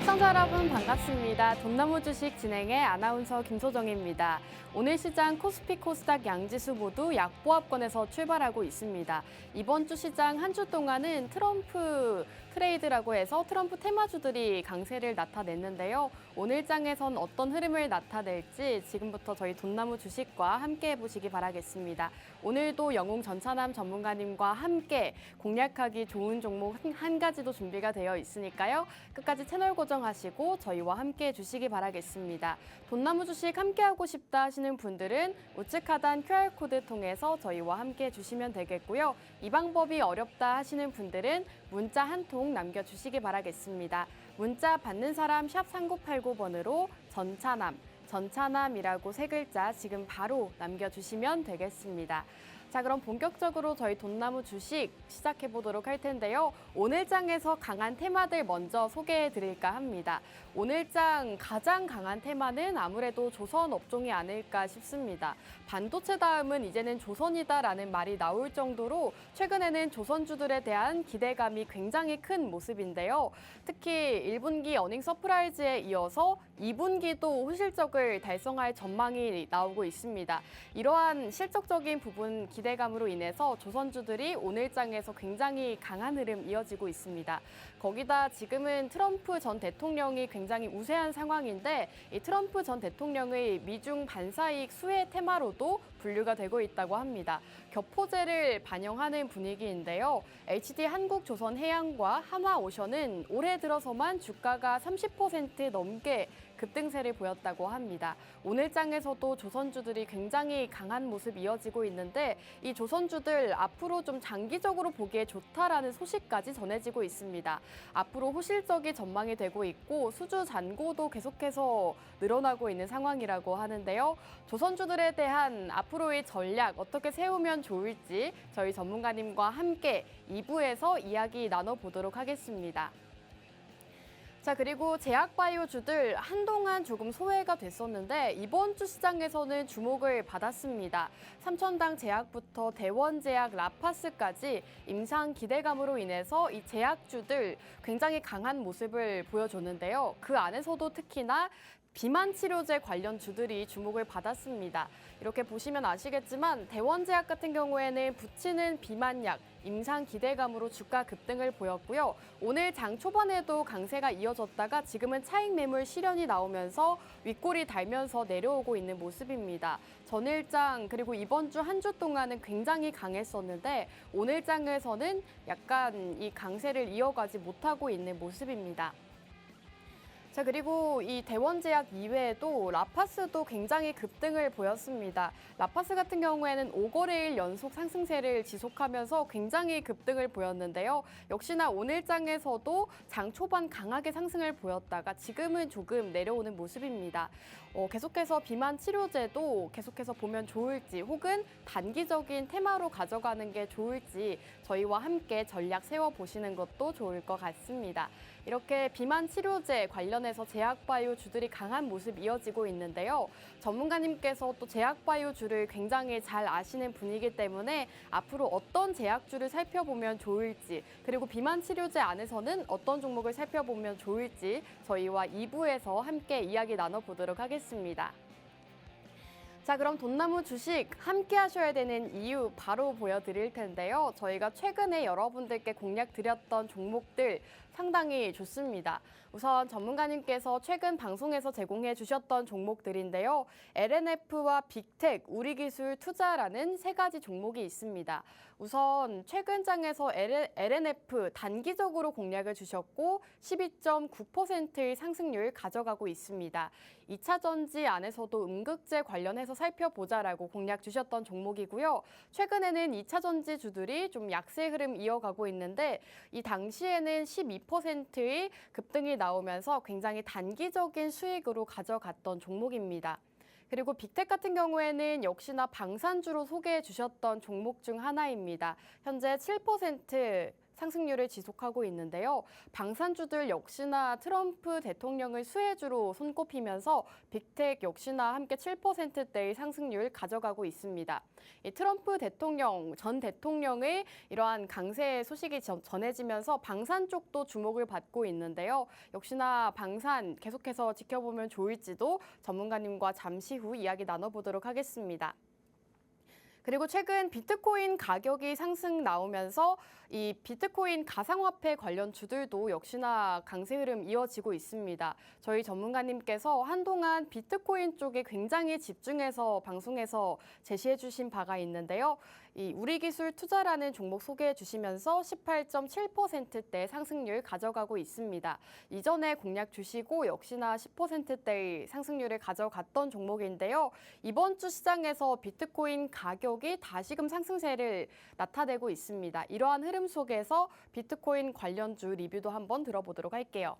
시청자 여러분 반갑습니다. 돈나무 주식 진행의 아나운서 김소정입니다. 오늘 시장 코스피 코스닥 양지수 모두 약보합권에서 출발하고 있습니다. 이번 주 시장 한 주 동안은 트럼프 트레이드라고 해서 트럼프 테마주들이 강세를 나타냈는데요. 오늘 장에선 어떤 흐름을 나타낼지 지금부터 저희 돈나무 주식과 함께 해보시기 바라겠습니다. 오늘도 영웅 전차남 전문가님과 함께 공략하기 좋은 종목 한 가지도 준비가 되어 있으니까요. 끝까지 채널 고정하시고 저희와 함께 해주시기 바라겠습니다. 돈나무 주식 함께하고 싶다 하시는 분들은 우측 하단 QR코드 통해서 저희와 함께 해주시면 되겠고요. 이 방법이 어렵다 하시는 분들은 문자 한 통 남겨주시기 바라겠습니다. 문자 받는 사람 샵 3989번으로 전차남이라고 세 글자 지금 바로 남겨주시면 되겠습니다. 자, 그럼 본격적으로 저희 돈나무 주식 시작해 보도록 할 텐데요. 오늘 장에서 강한 테마들 먼저 소개해 드릴까 합니다. 오늘 장 가장 강한 테마는 아무래도 조선 업종이 아닐까 싶습니다. 반도체 다음은 이제는 조선이다라는 말이 나올 정도로 최근에는 조선주들에 대한 기대감이 굉장히 큰 모습인데요. 특히 1분기 어닝 서프라이즈에 이어서 2분기도 호실적을 달성할 전망이 나오고 있습니다. 이러한 실적적인 부분 기대감으로 인해서 조선주들이 오늘 장에서 굉장히 강한 흐름 이어지고 있습니다. 거기다 지금은 트럼프 전 대통령이 굉장히 우세한 상황인데 이 트럼프 전 대통령의 미중 반사이익 수혜 테마로도 분류가 되고 있다고 합니다. 격포제를 반영하는 분위기인데요. HD 한국조선해양과 한화오션은 올해 들어서만 주가가 30% 넘게 급등세를 보였다고 합니다. 오늘 장에서도 조선주들이 굉장히 강한 모습 이어지고 있는데 이 조선주들 앞으로 좀 장기적으로 보기에 좋다라는 소식까지 전해지고 있습니다. 앞으로 호실적이 전망이 되고 있고 수주 잔고도 계속해서 늘어나고 있는 상황이라고 하는데요. 조선주들에 대한 앞으로의 전략 어떻게 세우면 좋을지 저희 전문가님과 함께 2부에서 이야기 나눠보도록 하겠습니다. 자, 그리고 제약바이오주들 한동안 조금 소외가 됐었는데 이번 주 시장에서는 주목을 받았습니다. 삼천당 제약부터 대원제약, 라파스까지 임상 기대감으로 인해서 이 제약주들 굉장히 강한 모습을 보여줬는데요. 그 안에서도 특히나 비만 치료제 관련 주들이 주목을 받았습니다. 이렇게 보시면 아시겠지만 대원제약 같은 경우에는 붙이는 비만약, 임상 기대감으로 주가 급등을 보였고요. 오늘 장 초반에도 강세가 이어졌다가 지금은 차익 매물 실현이 나오면서 윗골이 달면서 내려오고 있는 모습입니다. 전일장 그리고 이번 주 한 주 동안은 굉장히 강했었는데 오늘 장에서는 약간 이 강세를 이어가지 못하고 있는 모습입니다. 자, 그리고 이 대원제약 이외에도 라파스도 굉장히 급등을 보였습니다. 라파스 같은 경우에는 5거래일 연속 상승세를 지속하면서 굉장히 급등을 보였는데요. 역시나 오늘 장에서도 장 초반 강하게 상승을 보였다가 지금은 조금 내려오는 모습입니다. 계속해서 비만 치료제도 계속해서 보면 좋을지 혹은 단기적인 테마로 가져가는 게 좋을지 저희와 함께 전략 세워보시는 것도 좋을 것 같습니다. 이렇게 비만 치료제 관련해서 제약바이오주들이 강한 모습 이어지고 있는데요. 전문가님께서 또 제약바이오주를 굉장히 잘 아시는 분이기 때문에 앞으로 어떤 제약주를 살펴보면 좋을지 그리고 비만 치료제 안에서는 어떤 종목을 살펴보면 좋을지 저희와 2부에서 함께 이야기 나눠보도록 하겠습니다. 자, 그럼 돈나무 주식 함께 하셔야 되는 이유 바로 보여드릴 텐데요. 저희가 최근에 여러분들께 공략 드렸던 종목들 상당히 좋습니다. 우선 전문가님께서 최근 방송에서 제공해 주셨던 종목들인데요. LNF와 빅텍, 우리기술 투자라는 세 가지 종목이 있습니다. 우선 최근 장에서 LNF 단기적으로 공략을 주셨고 12.9%의 상승률 가져가고 있습니다. 2차 전지 안에서도 음극재 관련해서 살펴보자라고 공략 주셨던 종목이고요. 최근에는 2차 전지주들이 좀 약세 흐름 이어가고 있는데 이 당시에는 12%의 급등이 나오면서 굉장히 단기적인 수익으로 가져갔던 종목입니다. 그리고 빅텍 같은 경우에는 역시나 방산주로 소개해 주셨던 종목 중 하나입니다. 현재 7% 상승률을 지속하고 있는데요. 방산주들 역시나 트럼프 대통령을 수혜주로 손꼽히면서 빅텍 역시나 함께 7%대의 상승률 가져가고 있습니다. 이 트럼프 전 대통령의 이러한 강세 소식이 전해지면서 방산 쪽도 주목을 받고 있는데요. 역시나 방산 계속해서 지켜보면 좋을지도 전문가님과 잠시 후 이야기 나눠보도록 하겠습니다. 그리고 최근 비트코인 가격이 상승 나오면서 이 비트코인 가상화폐 관련 주들도 역시나 강세 흐름 이어지고 있습니다. 저희 전문가님께서 한동안 비트코인 쪽에 굉장히 집중해서 방송에서 제시해 주신 바가 있는데요. 이 우리기술 투자라는 종목 소개해 주시면서 18.7%대 상승률 가져가고 있습니다. 이전에 공략 주시고 역시나 10%대의 상승률을 가져갔던 종목인데요. 이번 주 시장에서 비트코인 가격이 다시금 상승세를 나타내고 있습니다. 이러한 흐름 속에서 비트코인 관련주 리뷰도 한번 들어보도록 할게요.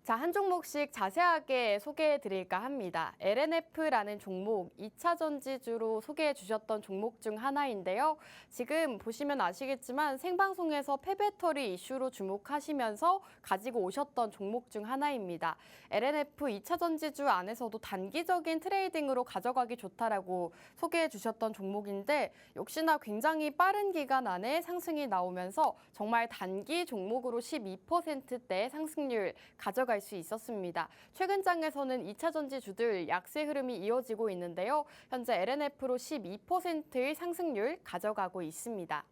자, 한 종목씩 자세하게 소개해 드릴까 합니다. LNF라는 종목, 2차 전지주로 소개해 주셨던 종목 중 하나인데요. 지금 보시면 아시겠지만 생방송에서 폐배터리 이슈로 주목하시면서 가지고 오셨던 종목 중 하나입니다. LNF 2차 전지주 안에서도 단기적인 트레이딩으로 가져가기 좋다라고 소개해 주셨던 종목인데 역시나 굉장히 빠른 기간 안에 상승이 나오면서 정말 단기 종목으로 12%대 상승률 가져갈 수 있었습니다. 최근 장에서는 2차 전지주들 약세 흐름이 이어지고 있는데요. 현재 LNF로 12%의 상승률 가져가고 있습니다.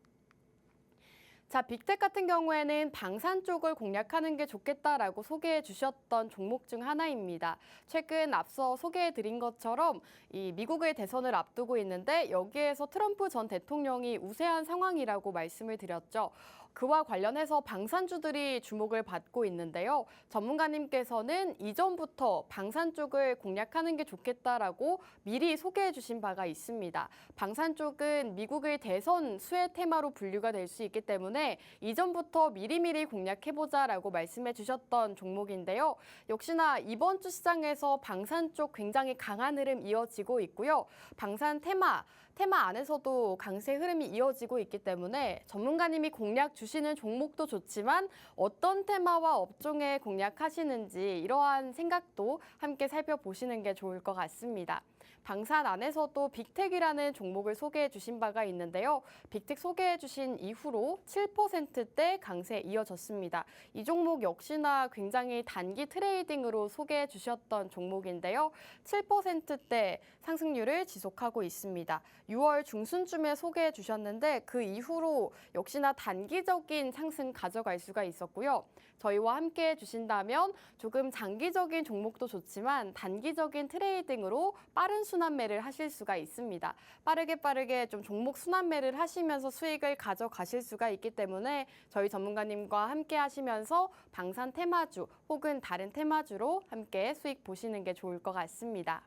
자, 빅텍 같은 경우에는 방산 쪽을 공략하는 게 좋겠다라고 소개해 주셨던 종목 중 하나입니다. 최근 앞서 소개해 드린 것처럼 이 미국의 대선을 앞두고 있는데 여기에서 트럼프 전 대통령이 우세한 상황이라고 말씀을 드렸죠. 그와 관련해서 방산주들이 주목을 받고 있는데요. 전문가님께서는 이전부터 방산 쪽을 공략하는 게 좋겠다라고 미리 소개해 주신 바가 있습니다. 방산 쪽은 미국의 대선 수혜 테마로 분류가 될 수 있기 때문에 이전부터 미리미리 공략해보자라고 말씀해 주셨던 종목인데요. 역시나 이번 주 시장에서 방산 쪽 굉장히 강한 흐름 이어지고 있고요. 방산 테마 안에서도 강세 흐름이 이어지고 있기 때문에 전문가님이 공략 주시는 종목도 좋지만 어떤 테마와 업종에 공략하시는지 이러한 생각도 함께 살펴보시는 게 좋을 것 같습니다. 방산 안에서도 빅텍이라는 종목을 소개해 주신 바가 있는데요. 빅텍 소개해 주신 이후로 7%대 강세 이어졌습니다. 이 종목 역시나 굉장히 단기 트레이딩으로 소개해 주셨던 종목인데요. 7%대 상승률을 지속하고 있습니다. 6월 중순쯤에 소개해 주셨는데 그 이후로 역시나 단기적인 상승 가져갈 수가 있었고요. 저희와 함께 해주신다면 조금 장기적인 종목도 좋지만 단기적인 트레이딩으로 빠른 순환매를 하실 수가 있습니다. 빠르게 좀 종목 순환매를 하시면서 수익을 가져가실 수가 있기 때문에 저희 전문가님과 함께 하시면서 방산 테마주 혹은 다른 테마주로 함께 수익 보시는 게 좋을 것 같습니다.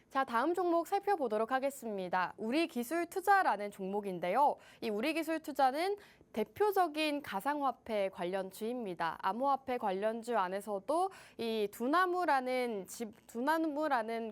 자, 다음 종목 살펴보도록 하겠습니다. 우리기술투자라는 종목인데요. 이 우리기술투자는 대표적인 가상화폐 관련주입니다. 암호화폐 관련주 안에서도 이 두나무라는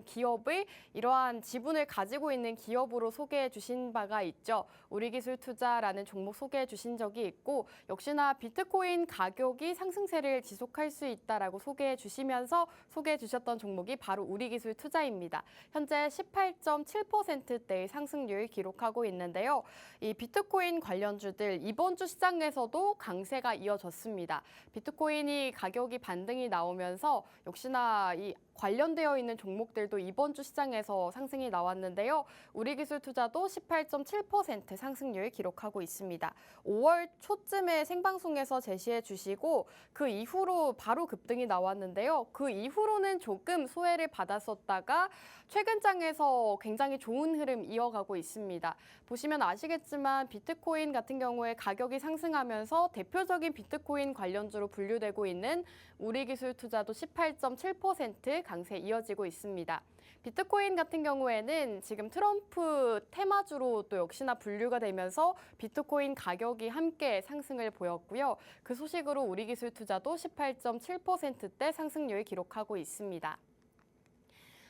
기업을 이러한 지분을 가지고 있는 기업으로 소개해 주신 바가 있죠. 우리기술투자라는 종목 소개해 주신 적이 있고 역시나 비트코인 가격이 상승세를 지속할 수 있다라고 소개해 주시면서 소개해 주셨던 종목이 바로 우리기술투자입니다. 현재 18.7%대의 상승률 기록하고 있는데요. 이 비트코인 관련주들 이번 주 시장에서도 강세가 이어졌습니다. 비트코인이 가격이 반등이 나오면서 역시나 이 관련되어 있는 종목들도 이번 주 시장에서 상승이 나왔는데요. 우리기술투자도 18.7% 상승률 기록하고 있습니다. 5월 초쯤에 생방송에서 제시해 주시고 그 이후로 바로 급등이 나왔는데요. 그 이후로는 조금 소외를 받았었다가 최근 장에서 굉장히 좋은 흐름 이어가고 있습니다. 보시면 아시겠지만 비트코인 같은 경우에 가격이 상승하면서 대표적인 비트코인 관련주로 분류되고 있는 우리기술투자도 18.7% 강세 이어지고 있습니다. 비트코인 같은 경우에는 지금 트럼프 테마주로 또 역시나 분류가 되면서 비트코인 가격이 함께 상승을 보였고요. 그 소식으로 우리기술투자도 18.7%대 상승률 기록하고 있습니다.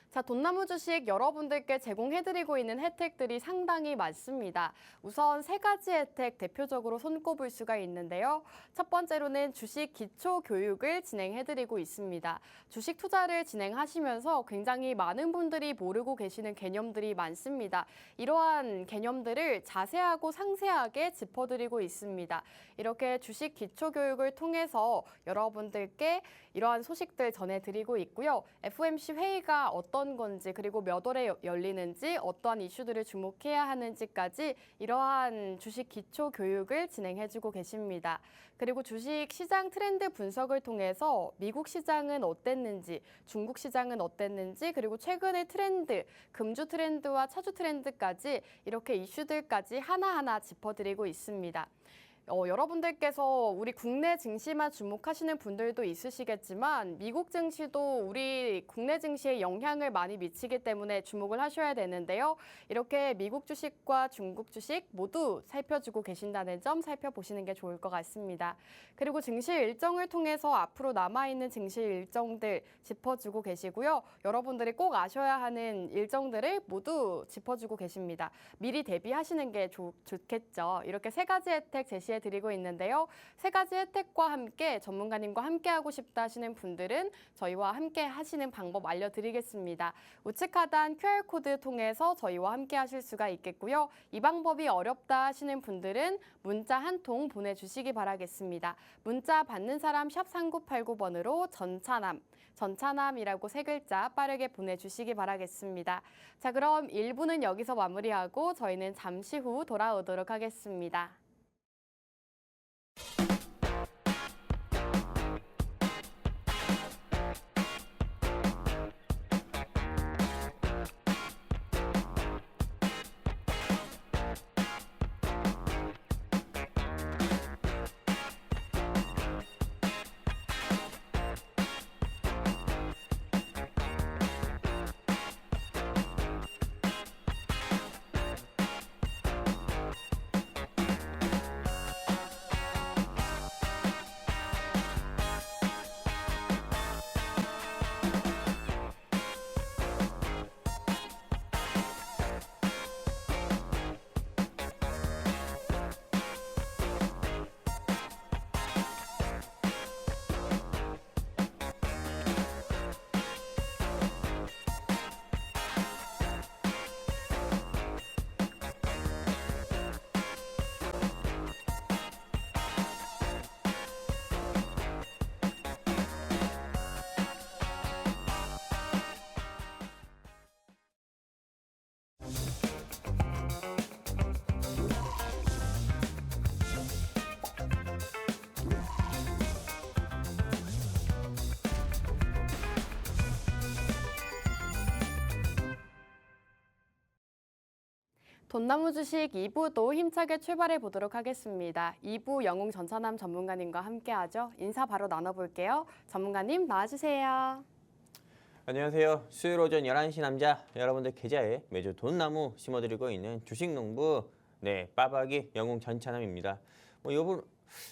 자, 돈나무 주식 여러분들께 제공해드리고 있는 혜택들이 상당히 많습니다. 우선 세 가지 혜택 대표적으로 손꼽을 수가 있는데요. 첫 번째로는 주식 기초 교육을 진행해드리고 있습니다. 주식 투자를 진행하시면서 굉장히 많은 분들이 모르고 계시는 개념들이 많습니다. 이러한 개념들을 자세하고 상세하게 짚어드리고 있습니다. 이렇게 주식 기초 교육을 통해서 여러분들께 이러한 소식들 전해드리고 있고요. FOMC 회의가 어떤 건지 그리고 몇 월에 열리는지 어떠한 이슈들을 주목해야 하는지까지 이러한 주식 기초 교육을 진행해주고 계십니다. 그리고 주식 시장 트렌드 분석을 통해서 미국 시장은 어땠는지, 중국 시장은 어땠는지, 그리고 최근의 트렌드, 금주 트렌드와 차주 트렌드까지 이렇게 이슈들까지 하나하나 짚어드리고 있습니다. 여러분들께서 우리 국내 증시만 주목하시는 분들도 있으시겠지만 미국 증시도 우리 국내 증시에 영향을 많이 미치기 때문에 주목을 하셔야 되는데요. 이렇게 미국 주식과 중국 주식 모두 살펴주고 계신다는 점 살펴보시는 게 좋을 것 같습니다. 그리고 증시 일정을 통해서 앞으로 남아있는 증시 일정들 짚어주고 계시고요. 여러분들이 꼭 아셔야 하는 일정들을 모두 짚어주고 계십니다. 미리 대비하시는 게 좋겠죠. 이렇게 세 가지 혜택 제시해 드리고 있는데요. 세 가지 혜택과 함께 전문가님과 함께 하고 싶다 하시는 분들은 저희와 함께 하시는 방법 알려드리겠습니다. 우측 하단 QR코드 통해서 저희와 함께 하실 수가 있겠고요. 이 방법이 어렵다 하시는 분들은 문자 한 통 보내주시기 바라겠습니다. 문자 받는 사람 샵 3989번으로 전차남이라고 세 글자 빠르게 보내주시기 바라겠습니다. 자, 그럼 1부는 여기서 마무리하고 저희는 잠시 후 돌아오도록 하겠습니다. 돈나무 주식 2부도 힘차게 출발해 보도록 하겠습니다. 2부 영웅 전차남 전문가님과 함께하죠. 인사 바로 나눠볼게요. 전문가님 나와주세요. 안녕하세요. 수요일 오전 11시 남자 여러분들 계좌에 매주 돈나무 심어드리고 있는 주식농부 빠박이 영웅 전차남입니다.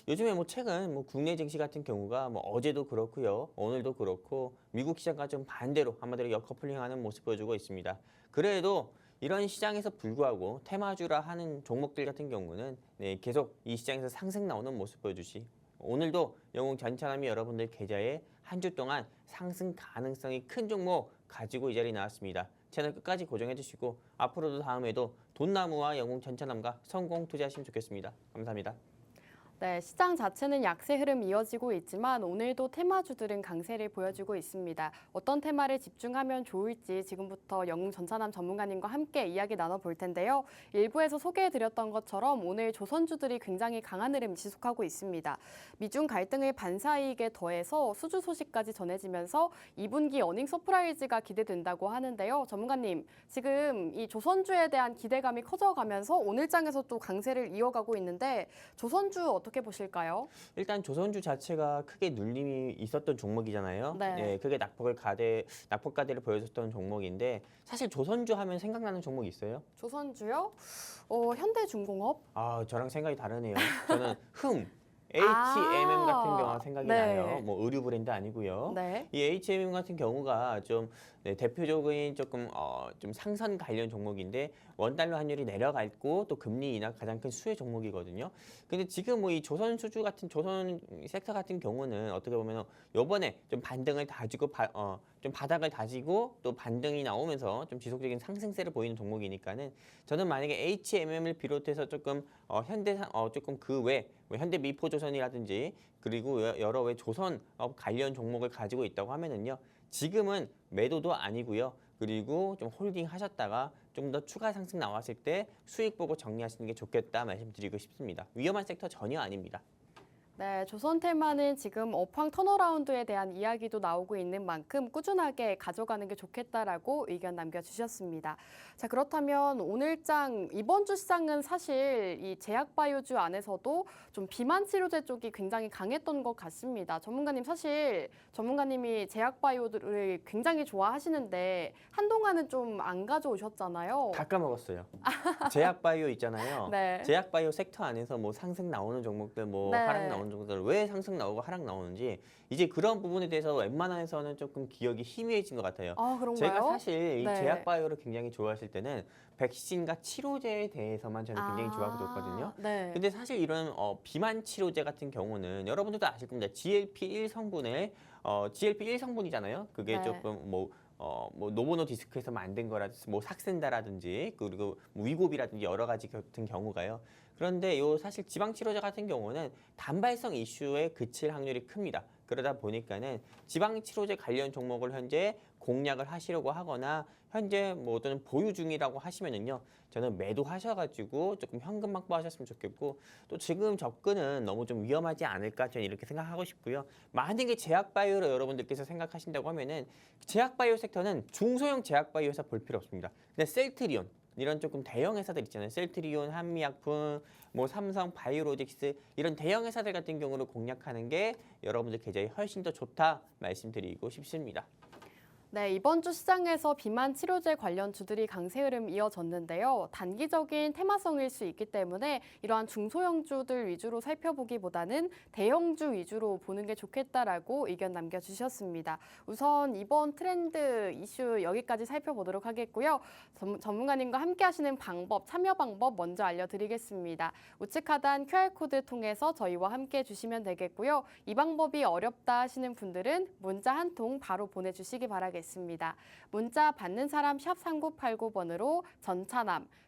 요즘에 최근 국내 증시 같은 경우가 어제도 그렇고요, 오늘도 그렇고 미국 시장과 좀 반대로 한마디로 역커플링하는 모습 보여주고 있습니다. 그래도 이런 시장에서 불구하고 테마주라 하는 종목들 같은 경우는 계속 이 시장에서 상승 나오는 모습 보여주시. 오늘도 영웅 전차남이 여러분들 계좌에 한 주 동안 상승 가능성이 큰 종목 가지고 이 자리에 나왔습니다. 채널 끝까지 고정해 주시고 앞으로도 다음에도 돈나무와 영웅 전차남과 성공 투자하시면 좋겠습니다. 감사합니다. 네, 시장 자체는 약세 흐름 이어지고 있지만 오늘도 테마주들은 강세를 보여주고 있습니다. 어떤 테마를 집중하면 좋을지 지금부터 영웅 전차남 전문가님과 함께 이야기 나눠볼 텐데요. 일부에서 소개해드렸던 것처럼 오늘 조선주들이 굉장히 강한 흐름 지속하고 있습니다. 미중 갈등의 반사이익에 더해서 수주 소식까지 전해지면서 2분기 어닝 서프라이즈가 기대된다고 하는데요. 전문가님, 지금 이 조선주에 대한 기대감이 커져가면서 오늘장에서 또 강세를 이어가고 있는데 조선주 어떻게 보실까요? 일단 조선주 자체가 크게 눌림이 있었던 종목이잖아요. 네. 크게 낙폭가대를 보여줬던 종목인데 사실 조선주 하면 생각나는 종목 있어요? 조선주요? 현대중공업? 아, 저랑 생각이 다르네요. 저는 H&M 같은 경우가 생각이 네. 나요. 의류 브랜드 아니고요. 네. 이 H&M 같은 경우가 좀 대표적인 좀 상선 관련 종목인데 원달러 환율이 내려갔고 또 금리 인하 가장 큰 수혜 종목이거든요. 근데 지금 이 조선 섹터 같은 경우는 어떻게 보면 요번에 좀 반등을 다지고 좀 바닥을 다지고 또 반등이 나오면서 좀 지속적인 상승세를 보이는 종목이니까는 저는 만약에 H&M을 비롯해서 조금 현대산 조금 그 외 현대미포조선이라든지 그리고 여러 외 조선 관련 종목을 가지고 있다고 하면은요. 지금은 매도도 아니고요. 그리고 좀 홀딩 하셨다가 좀 더 추가 상승 나왔을 때 수익 보고 정리하시는 게 좋겠다 말씀드리고 싶습니다. 위험한 섹터 전혀 아닙니다. 네, 조선테마는 지금 업황 턴어라운드에 대한 이야기도 나오고 있는 만큼 꾸준하게 가져가는 게 좋겠다라고 의견 남겨주셨습니다. 자, 그렇다면 오늘장 이번 주 시장은 사실 이 제약바이오주 안에서도 좀 비만 치료제 쪽이 굉장히 강했던 것 같습니다. 사실 전문가님이 제약바이오를 굉장히 좋아하시는데 한동안은 좀 안 가져오셨잖아요. 다 까먹었어요. 제약바이오 있잖아요. 네. 제약바이오 섹터 안에서 상승 나오는 종목들, 네. 하락 나오는 종목들 왜 상승 나오고 하락 나오는지 이제 그런 부분에 대해서 웬만해서는 조금 기억이 희미해진 것 같아요. 아, 그런가요? 제가 사실 이 네. 제약바이오를 굉장히 좋아했을 때는 백신과 치료제에 대해서만 저는 굉장히 좋아했거든요. 네. 근데 사실 이런 비만 치료제 같은 경우는 여러분들도 아실 겁니다. GLP-1 성분을 GLP-1 성분이잖아요. 그게 네. 조금 노보노 디스크에서 만든 거라든지 삭센다라든지 그리고 위고비라든지 여러 가지 같은 경우가요. 그런데 사실 지방 치료제 같은 경우는 단발성 이슈에 그칠 확률이 큽니다. 그러다 보니까는 지방 치료제 관련 종목을 현재 공략을 하시려고 하거나 현재 또는 보유 중이라고 하시면은요. 저는 매도하셔가지고 조금 현금 확보하셨으면 좋겠고 또 지금 접근은 너무 좀 위험하지 않을까 저는 이렇게 생각하고 싶고요. 만약에 제약바이오로 여러분들께서 생각하신다고 하면은 제약바이오 섹터는 중소형 제약바이오 회사 볼 필요 없습니다. 근데 셀트리온 이런 조금 대형 회사들 있잖아요. 셀트리온, 한미약품, 삼성, 바이오로직스 이런 대형 회사들 같은 경우를 공략하는 게 여러분들 계좌에 훨씬 더 좋다 말씀드리고 싶습니다. 네, 이번 주 시장에서 비만 치료제 관련 주들이 강세 흐름 이어졌는데요. 단기적인 테마성일 수 있기 때문에 이러한 중소형주들 위주로 살펴보기보다는 대형주 위주로 보는 게 좋겠다라고 의견 남겨주셨습니다. 우선 이번 트렌드 이슈 여기까지 살펴보도록 하겠고요. 전문가님과 함께 하시는 참여 방법 먼저 알려드리겠습니다. 우측 하단 QR코드 통해서 저희와 함께 해주시면 되겠고요. 이 방법이 어렵다 하시는 분들은 문자 한 통 바로 보내주시기 바라겠습니다. 문자 받는 사람 샵 3989번으로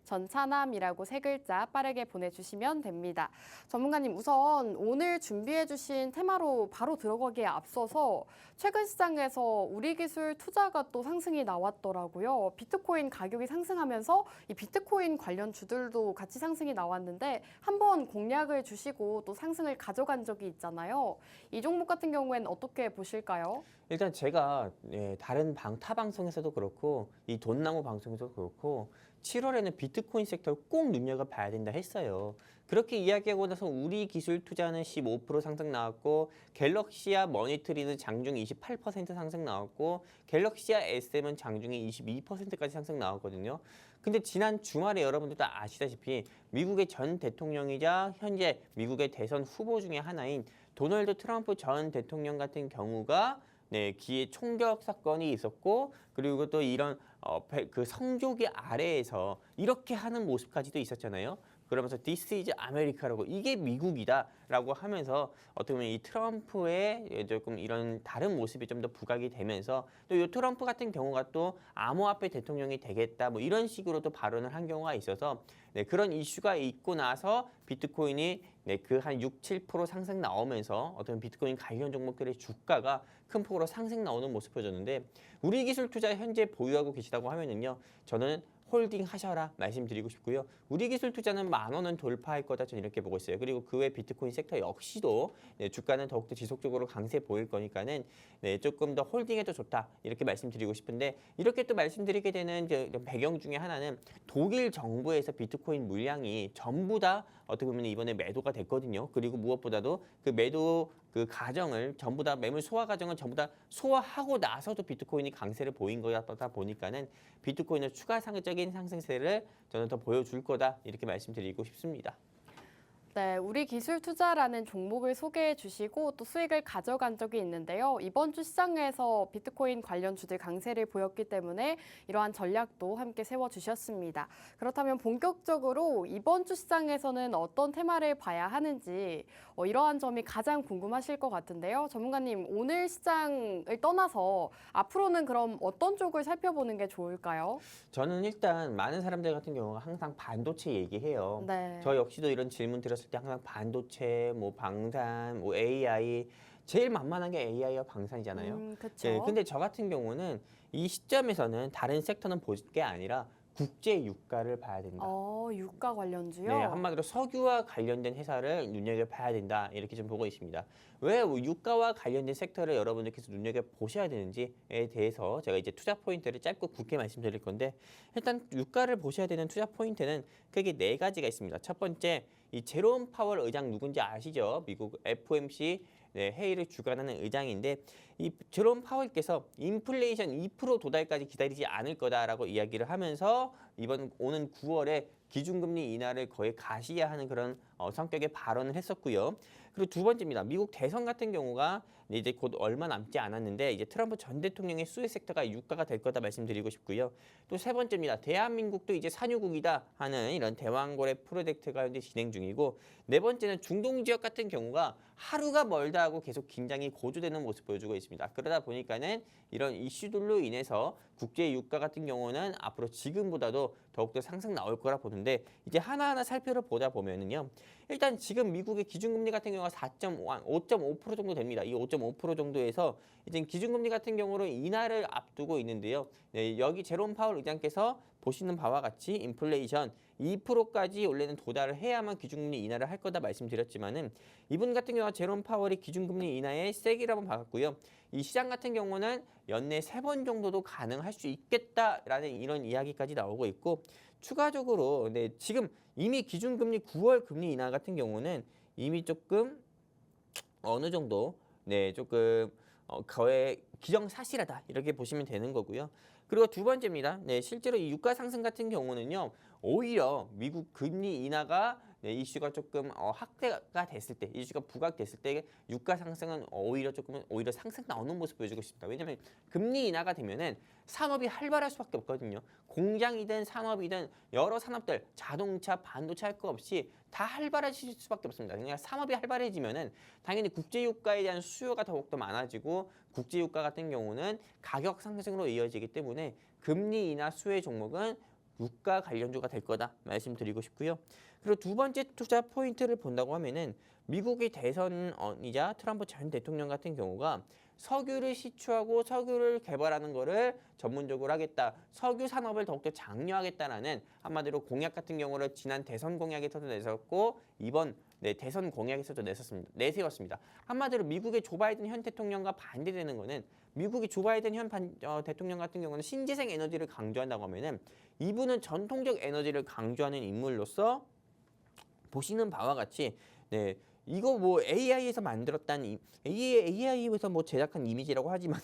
전차남이라고 세 글자 빠르게 보내주시면 됩니다. 전문가님, 우선 오늘 준비해주신 테마로 바로 들어가기에 앞서서 최근 시장에서 우리 기술 투자가 또 상승이 나왔더라고요. 비트코인 가격이 상승하면서 이 비트코인 관련 주들도 같이 상승이 나왔는데 한번 공략을 주시고 또 상승을 가져간 적이 있잖아요. 이 종목 같은 경우에는 어떻게 보실까요? 일단 제가 다른 타 방송에서도 그렇고 이 돈나무 방송에서도 그렇고 7월에는 비트코인 섹터를 꼭 눈여겨봐야 된다 했어요. 그렇게 이야기하고 나서 우리 기술 투자는 15% 상승 나왔고 갤럭시아 머니트리는 장중 28% 상승 나왔고 갤럭시아 SM은 장중에 22%까지 상승 나왔거든요. 근데 지난 주말에 여러분들도 아시다시피 미국의 전 대통령이자 현재 미국의 대선 후보 중에 하나인 도널드 트럼프 전 대통령 같은 경우가 기의 총격 사건이 있었고 그리고 또 이런 그 성조기 아래에서 이렇게 하는 모습까지도 있었잖아요. 그러면서 This is America라고 이게 미국이다라고 하면서 어떻게 보면 이 트럼프의 조금 이런 다른 모습이 좀 더 부각이 되면서 또 이 트럼프 같은 경우가 또 암호화폐 대통령이 되겠다 뭐 이런 식으로 또 발언을 한 경우가 있어서 그런 이슈가 있고 나서 비트코인이 그 한 6, 7% 상승 나오면서 어떤 비트코인 관련 종목들의 주가가 큰 폭으로 상승 나오는 모습 보여줬는데 우리 기술 투자 현재 보유하고 계시다고 하면은요 저는 홀딩 하셔라 말씀드리고 싶고요. 우리 기술 투자는 10,000원은 돌파할 거다 저는 이렇게 보고 있어요. 그리고 그 외 비트코인 섹터 역시도 주가는 더욱더 지속적으로 강세 보일 거니까는 조금 더 홀딩해도 좋다 이렇게 말씀드리고 싶은데 이렇게 또 말씀드리게 되는 배경 중에 하나는 독일 정부에서 비트코인 물량이 전부 다 어떻게 보면 이번에 매도가 됐거든요. 그리고 무엇보다도 그 매도 그 과정을 전부 다 매물 소화 과정을 전부 다 소화하고 나서도 비트코인이 강세를 보인 거다 보니까는 비트코인의 추가 상적인 상승세를 저는 더 보여줄 거다 이렇게 말씀드리고 싶습니다. 네, 우리 기술 투자라는 종목을 소개해 주시고 또 수익을 가져간 적이 있는데요. 이번 주 시장에서 비트코인 관련주들 강세를 보였기 때문에 이러한 전략도 함께 세워주셨습니다. 그렇다면 본격적으로 이번 주 시장에서는 어떤 테마를 봐야 하는지 이러한 점이 가장 궁금하실 것 같은데요. 전문가님, 오늘 시장을 떠나서 앞으로는 그럼 어떤 쪽을 살펴보는 게 좋을까요? 저는 일단 많은 사람들 같은 경우가 항상 반도체 얘기해요. 네. 저 역시도 이런 질문 드렸을 때 항상 반도체, 뭐 방산, 뭐 AI 제일 만만한 게 AI와 방산이잖아요. 그렇죠. 근데 저 같은 경우는 이 시점에서는 다른 섹터는 볼 게 아니라 국제 유가를 봐야 된다. 유가 관련주요? 한마디로 석유와 관련된 회사를 눈여겨봐야 된다. 이렇게 좀 보고 있습니다. 왜 유가와 관련된 섹터를 여러분들께서 눈여겨보셔야 되는지에 대해서 제가 이제 투자 포인트를 짧고 굵게 말씀드릴 건데 일단 유가를 보셔야 되는 투자 포인트는 크게 4가지가 있습니다. 첫 번째, 이 제롬 파월 의장 누군지 아시죠? 미국 FOMC 회의를 주관하는 의장인데 이 제롬 파월께서 인플레이션 2% 도달까지 기다리지 않을 거다라고 이야기를 하면서 이번 오는 9월에 기준금리 인하를 거의 가시화하는 그런 성격의 발언을 했었고요. 그리고 두 번째입니다. 미국 대선 같은 경우가 이제 곧 얼마 남지 않았는데 이제 트럼프 전 대통령의 수혜 섹터가 유가가 될 거다 말씀드리고 싶고요. 또 세 번째입니다. 대한민국도 이제 산유국이다 하는 이런 대왕거래 프로젝트가 현재 진행 중이고 네 번째는 중동 지역 같은 경우가 하루가 멀다 하고 계속 긴장이 고조되는 모습 보여주고 있습니다. 그러다 보니까는 이런 이슈들로 인해서 국제 유가 같은 경우는 앞으로 지금보다도 더욱더 상승 나올 거라 보는데 이제 하나하나 살펴보다 보면은요. 일단 지금 미국의 기준금리 같은 경우가 5.5% 정도 됩니다. 이 5.5% 정도에서 이제 기준금리 같은 경우로 인하를 앞두고 있는데요. 여기 제롬 파월 의장께서 보시는 바와 같이 인플레이션 2%까지 원래는 도달을 해야만 기준금리 인하를 할 거다 말씀드렸지만은 이분 같은 경우가 제롬 파월이 기준금리 인하에 세기를 한번 박았고요. 이 시장 같은 경우는 연내 3번 정도도 가능할 수 있겠다라는 이런 이야기까지 나오고 있고 추가적으로 지금 이미 기준금리 9월 금리 인하 같은 경우는 이미 조금 어느 정도 조금 거의 기정사실하다 이렇게 보시면 되는 거고요. 그리고 두 번째입니다. 실제로 이 유가 상승 같은 경우는요. 오히려 미국 금리 인하가 이슈가 조금 확대가 됐을 때, 이슈가 부각됐을 때 유가 상승은 오히려 상승 나오는 모습 보여주고 있습니다. 왜냐하면 금리 인하가 되면은 산업이 활발할 수밖에 없거든요. 공장이든 산업이든 여러 산업들, 자동차, 반도체 할 거 없이 다 활발해질 수밖에 없습니다. 그러니까 산업이 활발해지면은 당연히 국제 유가에 대한 수요가 더욱더 많아지고 국제 유가 같은 경우는 가격 상승으로 이어지기 때문에 금리 인하 수혜 종목은 유가 관련주가 될 거다 말씀드리고 싶고요. 그리고 두 번째 투자 포인트를 본다고 하면은 미국의 대선이자 트럼프 전 대통령 같은 경우가 석유를 시추하고 석유를 개발하는 거를 전문적으로 하겠다. 석유 산업을 더욱더 장려하겠다라는 한마디로 공약 같은 경우를 지난 대선 공약에서도 내셨고 이번 대선 공약에서도 내세웠습니다. 한마디로 미국의 조 바이든 현 대통령과 반대되는 거는 미국의 조 바이든 현 대통령 같은 경우는 신재생 에너지를 강조한다고 하면은 이분은 전통적 에너지를 강조하는 인물로서 보시는 바와 같이 이거 뭐 AI에서 만들었다는 AI에서 뭐 제작한 이미지라고 하지만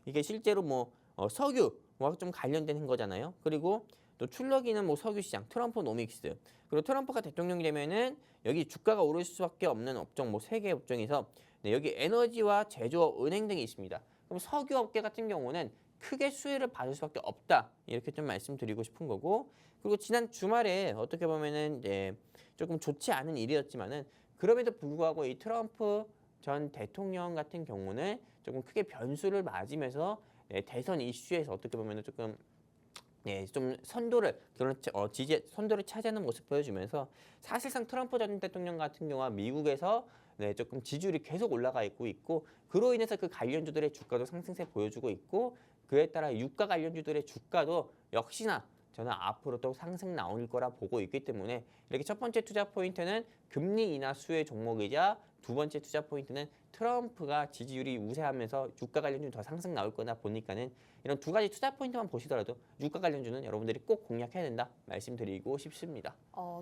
이게 실제로 뭐 석유와 좀 관련된 거잖아요. 그리고 또 출러기는 뭐 석유 시장, 트럼프 노믹스. 그리고 트럼프가 대통령이 되면은 여기 주가가 오를 수밖에 없는 업종 뭐 세 개 업종에서 여기 에너지와 제조업, 은행 등이 있습니다. 그럼 석유 업계 같은 경우는 크게 수혜를 받을 수밖에 없다. 이렇게 좀 말씀드리고 싶은 거고. 그리고 지난 주말에 어떻게 보면은 조금 좋지 않은 일이었지만은 그럼에도 불구하고 이 트럼프 전 대통령 같은 경우는 조금 크게 변수를 맞으면서 대선 이슈에서 어떻게 보면은 조금 좀 선도를 선도를 차지하는 모습 보여주면서 사실상 트럼프 전 대통령 같은 경우와 미국에서 조금 지지율이 계속 올라가 있고 그로 인해서 그 관련주들의 주가도 상승세 보여주고 있고 그에 따라 유가 관련주들의 주가도 역시나 저는 앞으로 또 상승 나올 거라 보고 있기 때문에 이렇게 첫 번째 투자 포인트는 금리 인하 수혜 종목이자 두 번째 투자 포인트는 트럼프가 지지율이 우세하면서 유가 관련주 더 상승 나올 거다 보니까는 이런 두 가지 투자 포인트만 보시더라도 유가 관련주는 여러분들이 꼭 공략해야 된다 말씀드리고 싶습니다.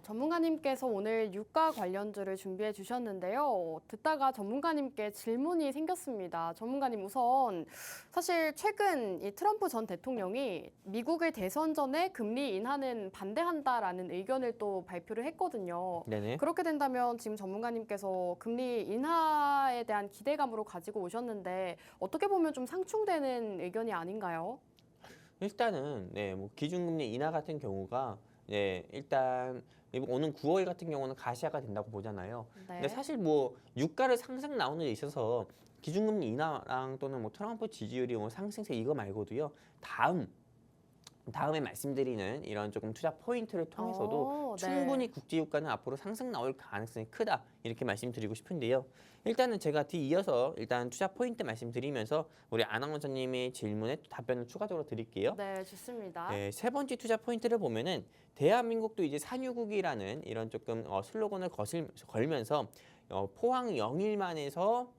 전문가님께서 오늘 유가 관련주를 준비해 주셨는데요. 듣다가 전문가님께 질문이 생겼습니다. 전문가님 우선 사실 최근 이 트럼프 전 대통령이 미국의 대선 전에 금리 인하는 반대한다라는 의견을 또 발표를 했거든요. 네네. 그렇게 된다면 지금 전문가님께서 금리 인하에 대한 기대감으로 가지고 오셨는데 어떻게 보면 좀 상충되는 의견이 아닌가요? 일단은 뭐 기준금리 인하 같은 경우가 일단 오는 9월 같은 경우는 가시화가 된다고 보잖아요. 근데 네. 사실 뭐 유가를 상승 나오는 데 있어서 기준금리 인하랑 또는 뭐 트럼프 지지율이 뭐 상승세 이거 말고도요. 다음에 말씀드리는 이런 조금 투자 포인트를 통해서도 네. 충분히 국제유가는 앞으로 상승 나올 가능성이 크다 이렇게 말씀드리고 싶은데요. 일단은 제가 뒤이어서 일단 투자 포인트 말씀드리면서 우리 아나운서님의 질문에 또 답변을 추가적으로 드릴게요. 네, 좋습니다. 세 번째 투자 포인트를 보면은 대한민국도 이제 산유국이라는 이런 조금 슬로건을 걸면서 포항 영일만에서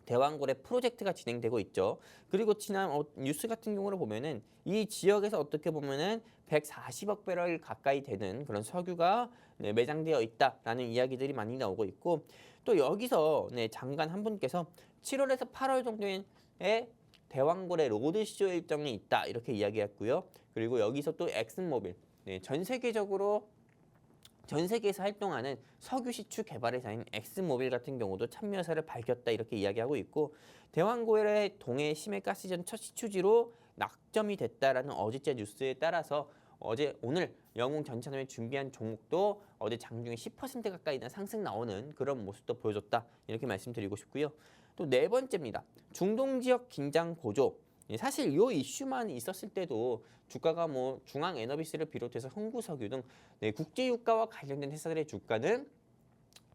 대왕고래 프로젝트가 진행되고 있죠. 그리고 지난 뉴스 같은 경우를 보면은 이 지역에서 어떻게 보면은 140억 배럴 가까이 되는 그런 석유가 매장되어 있다라는 이야기들이 많이 나오고 있고 또 여기서 장관 한 분께서 7월에서 8월 정도에 대왕고래 로드쇼 일정이 있다 이렇게 이야기했고요. 그리고 여기서 또 엑슨모빌 전 세계에서 활동하는 석유 시추 개발회사인 엑슨모빌 같은 경우도 참여 의사를 밝혔다 이렇게 이야기하고 있고 대왕고래 동해 심해가스전 첫 시추지로 낙점이 됐다라는 어제자 뉴스에 따라서 오늘 영웅 전차남이 준비한 종목도 어제 장중에 10% 가까이나 상승 나오는 그런 모습도 보여줬다 이렇게 말씀드리고 싶고요. 또 네 번째입니다. 중동 지역 긴장 고조. 사실 이 이슈만 있었을 때도 주가가 뭐 중앙에너비스를 비롯해서 흥구석유 등 국제유가와 관련된 회사들의 주가는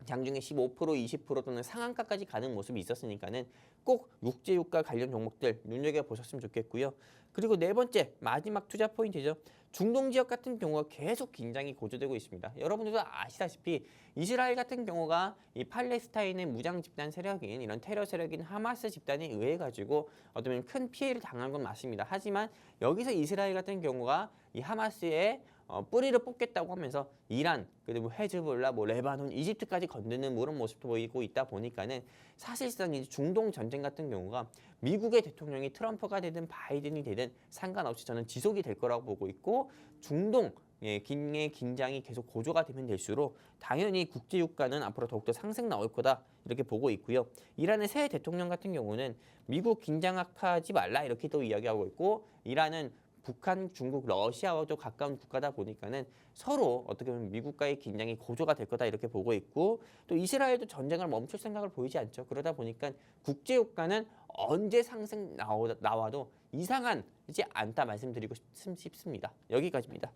장중에 15%, 20% 또는 상한가까지 가는 모습이 있었으니까는 꼭 국제유가 관련 종목들 눈여겨보셨으면 좋겠고요. 그리고 네 번째 마지막 투자 포인트죠. 중동 지역 같은 경우가 계속 긴장이 고조되고 있습니다. 여러분들도 아시다시피 이스라엘 같은 경우가 이 팔레스타인의 무장 집단 세력인 이런 테러 세력인 하마스 집단에 의해 가지고 어쩌면 큰 피해를 당한 건 맞습니다. 하지만 여기서 이스라엘 같은 경우가 이 하마스의 뿌리를 뽑겠다고 하면서 이란, 그리고 헤즈볼라, 뭐 레바논, 이집트까지 건드는 그런 모습도 보이고 있다 보니까는 사실상 이 중동 전쟁 같은 경우가 미국의 대통령이 트럼프가 되든 바이든이 되든 상관없이 저는 지속이 될 거라고 보고 있고 중동 긴장이 계속 고조가 되면 될수록 당연히 국제유가는 앞으로 더욱더 상승 나올 거다 이렇게 보고 있고요. 이란의 새 대통령 같은 경우는 미국 긴장 악화하지 말라 이렇게 또 이야기하고 있고 이란은 북한, 중국, 러시아와도 가까운 국가다 보니까는 서로 어떻게 보면 미국과의 긴장이 고조가 될 거다 이렇게 보고 있고 또 이스라엘도 전쟁을 멈출 생각을 보이지 않죠. 그러다 보니까 국제유가는 언제 상승 나와도 이상하지 않다 말씀드리고 싶습니다. 여기까지입니다.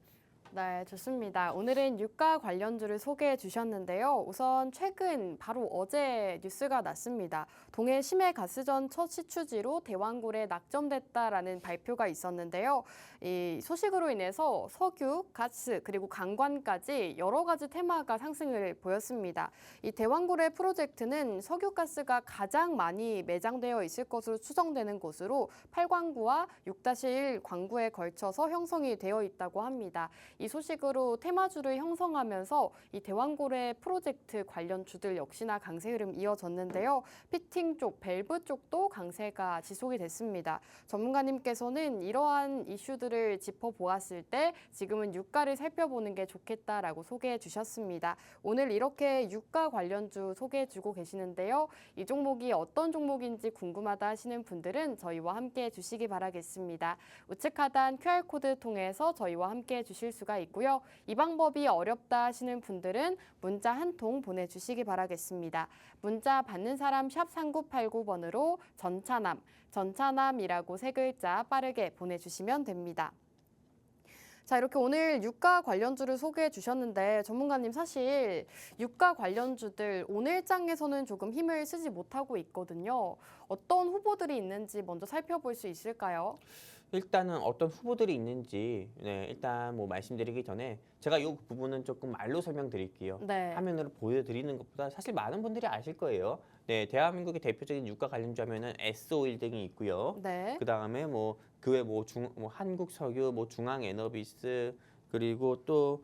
네, 좋습니다. 오늘은 유가 관련주를 소개해 주셨는데요. 우선 최근 바로 어제 뉴스가 났습니다. 동해 심해가스전 첫 시추지로 대왕굴에 낙점됐다라는 발표가 있었는데요. 이 소식으로 인해서 석유, 가스, 그리고 강관까지 여러 가지 테마가 상승을 보였습니다. 이 대왕굴의 프로젝트는 석유가스가 가장 많이 매장되어 있을 것으로 추정되는 곳으로 8광구와 6-1 광구에 걸쳐서 형성이 되어 있다고 합니다. 이 소식으로 테마주를 형성하면서 이 대왕고래 프로젝트 관련 주들 역시나 강세 흐름 이어졌는데요. 피팅 쪽, 밸브 쪽도 강세가 지속이 됐습니다. 전문가님께서는 이러한 이슈들을 짚어보았을 때 지금은 유가를 살펴보는 게 좋겠다라고 소개해 주셨습니다. 오늘 이렇게 유가 관련주 소개해 주고 계시는데요. 이 종목이 어떤 종목인지 궁금하다 하시는 분들은 저희와 함께 해 주시기 바라겠습니다. 우측 하단 QR코드 통해서 저희와 함께 해 주실 수가 있고요. 이 방법이 어렵다 하시는 분들은 문자 한 통 보내주시기 바라겠습니다. 문자 받는 사람 샵 3989번으로 전차남이라고 세 글자 빠르게 보내주시면 됩니다. 자, 이렇게 오늘 유가 관련주를 소개해 주셨는데 전문가님 사실 유가 관련주들 오늘장에서는 조금 힘을 쓰지 못하고 있거든요. 어떤 후보들이 있는지 먼저 살펴볼 수 있을까요? 일단은 어떤 후보들이 있는지 일단 뭐 말씀드리기 전에 제가 이 부분은 조금 말로 설명드릴게요. 네. 화면으로 보여드리는 것보다 사실 많은 분들이 아실 거예요. 네, 대한민국의 대표적인 유가 관련주 하면은 S-오일 등이 있고요. 네. 그 다음에 뭐 그 외 뭐 한국석유, 뭐 중앙에너비스 그리고 또